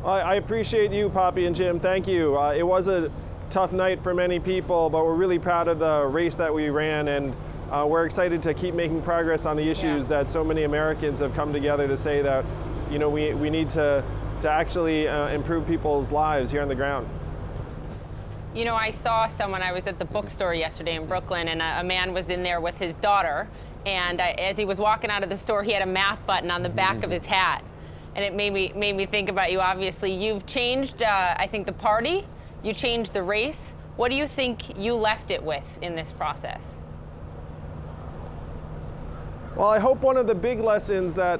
I appreciate you, Poppy and Jim. Thank you. It was a tough night for many people, but we're really proud of the race that we ran, and we're excited to keep making progress on the issues that so many Americans have come together to say that, you know, we need to actually improve people's lives here on the ground. You know, I saw someone, I was at the bookstore yesterday in Brooklyn, and a man was in there with his daughter, and as he was walking out of the store, he had a math button on the back of his hat. And it made me think about you. Obviously, you've changed, I think, the party, you changed the race. What do you think you left it with in this process? Well, I hope one of the big lessons that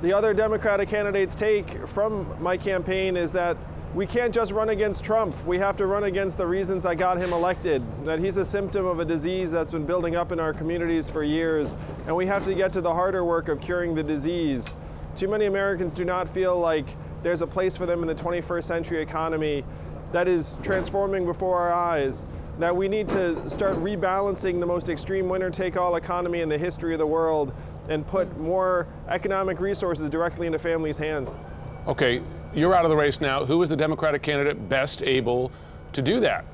the other Democratic candidates take from my campaign is that we can't just run against Trump. We have to run against the reasons that got him elected, that he's a symptom of a disease that's been building up in our communities for years, and we have to get to the harder work of curing the disease. Too many Americans do not feel like there's a place for them in the 21st century economy that is transforming before our eyes, that we need to start rebalancing the most extreme winner-take-all economy in the history of the world and put more economic resources directly into families' hands. Okay, you're out of the race now. Who is the Democratic candidate best able to do that,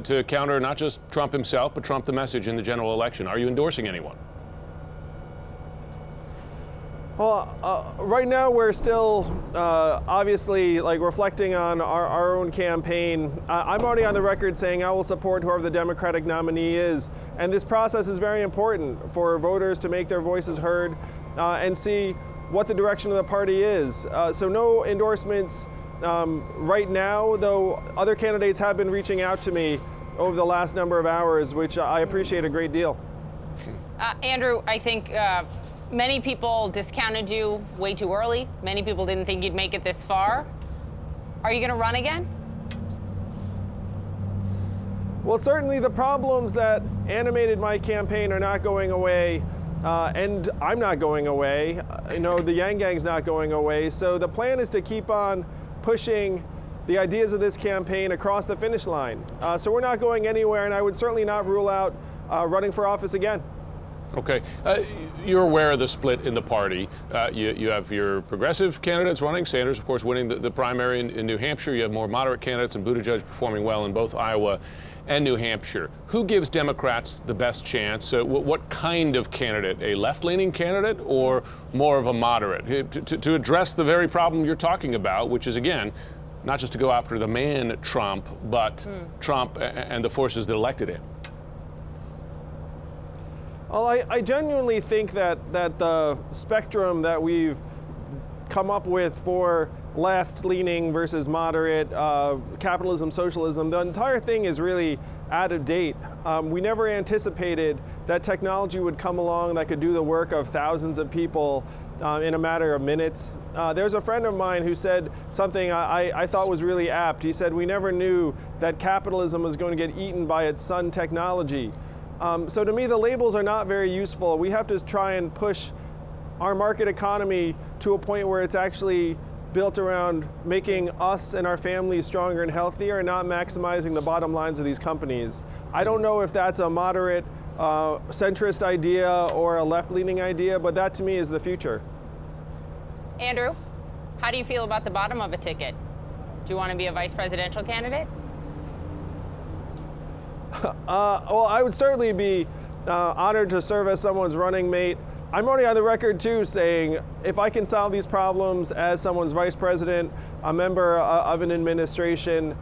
to counter not just Trump himself, but Trump the message in the general election? Are you endorsing anyone? Well, right now we're still obviously reflecting on our own campaign. I'm already on the record saying I will support whoever the Democratic nominee is, and this process is very important for voters to make their voices heard and see what the direction of the party is. So no endorsements right now, though other candidates have been reaching out to me over the last number of hours, which I appreciate a great deal. Andrew, I think many people discounted you way too early. Many people didn't think you'd make it this far. Are you going to run again? Well, certainly the problems that animated my campaign are not going away, and I'm not going away. You know, the Yang Gang's not going away. So the plan is to keep on pushing the ideas of this campaign across the finish line. So we're not going anywhere, and I would certainly not rule out running for office again. Okay. You're aware of the split in the party. You have your progressive candidates running, Sanders, of course, winning the primary in New Hampshire. You have more moderate candidates, and Buttigieg performing well in both Iowa and New Hampshire. Who gives Democrats the best chance? What kind of candidate? A left-leaning candidate or more of a moderate? To address the very problem you're talking about, which is, again, not just to go after the man Trump, but Trump and the forces that elected him. Well, I genuinely think that the spectrum that we've come up with for left-leaning versus moderate, capitalism, socialism, the entire thing is really out of date. We never anticipated that technology would come along that could do the work of thousands of people in a matter of minutes. There's a friend of mine who said something I thought was really apt. He said, "We never knew that capitalism was going to get eaten by its son, technology." So to me, the labels are not very useful. We have to try and push our market economy to a point where it's actually built around making us and our families stronger and healthier and not maximizing the bottom lines of these companies. I don't know if that's a moderate, centrist idea or a left-leaning idea, but that to me is the future. Andrew, how do you feel about the bottom of a ticket? Do you want to be a vice presidential candidate? Well, I would certainly be honored to serve as someone's running mate. I'm already on the record, too, saying if I can solve these problems as someone's vice president, a member of an administration,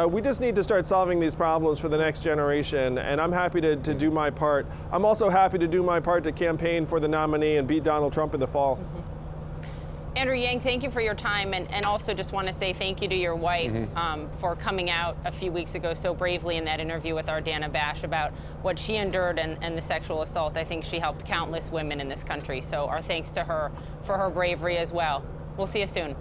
we just need to start solving these problems for the next generation, and I'm happy to do my part. I'm also happy to do my part to campaign for the nominee and beat Donald Trump in the fall. Andrew Yang, thank you for your time, and also just want to say thank you to your wife for coming out a few weeks ago so bravely in that interview with our Dana Bash about what she endured and the sexual assault. I think she helped countless women in this country, so our thanks to her for her bravery as well. We'll see you soon.